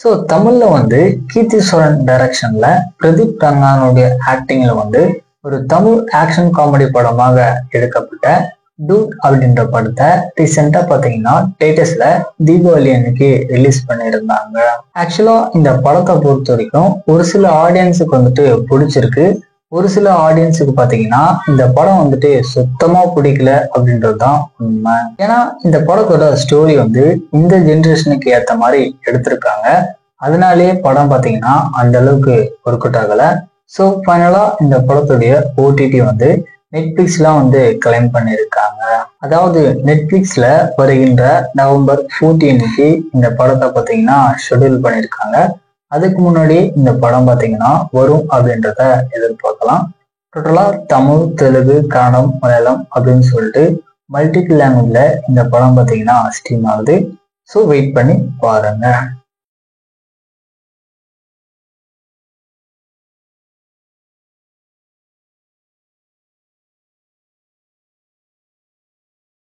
So தமிழ்ல வந்து கீர்த்தி சுரன் டைரக்ஷன்ல பிரதீப் ரங்கனுடைய ஆக்டிங்ல வந்து ஒரு தமிழ் ஆக்ஷன் காமெடி படமாக எடுக்கப்பட்ட டூட் அப்படின்ற படத்தை ரீசெண்டா பாத்தீங்கன்னா லேட்டஸ்ட்ல தீபாவளி அன்னைக்கு ரிலீஸ் பண்ணியிருந்தாங்க. ஆக்சுவலா இந்த படத்தை பொறுத்த வரைக்கும் ஒரு சில ஆடியன்ஸுக்கு வந்துட்டு பிடிச்சிருக்கு, ஒரு சில ஆடியன்ஸுக்கு பாத்தீங்கன்னா இந்த படம் வந்துட்டு சுத்தமா பிடிக்கல அப்படின்றதுதான் உண்மை. ஏன்னா இந்த படத்தோட ஸ்டோரி வந்து இந்த ஜென்ரேஷனுக்கு ஏத்த மாதிரி எடுத்திருக்காங்க. அதனாலேயே படம் பாத்தீங்கன்னா அந்த அளவுக்கு ஒர்க் அவுட் ஆகல. ஸோ ஃபைனலா இந்த படத்துடைய ஓடிடி வந்து நெட்ஃபிளிக்ஸ்லாம் வந்து கிளைம் பண்ணியிருக்காங்க. அதாவது நெட்ஃபிளிக்ஸ்ல வருகின்ற நவம்பர் 14 இந்த படத்தை பாத்தீங்கன்னா ஷெட்யூல் பண்ணியிருக்காங்க. அதுக்கு முன்னாடி இந்த படம் பாத்தீங்கன்னா வரும் அப்படின்றத எதிர்பார்க்கலாம். டோட்டலா தமிழ், தெலுங்கு, கன்னடம், மலையாளம் அப்படின்னு சொல்லிட்டு மல்டிபிள் லாங்குவேஜ்ல இந்த படம் பாத்தீங்கன்னா ஸ்ட்ரீம் ஆகுது. ஸோ வெயிட் பண்ணி பாருங்க.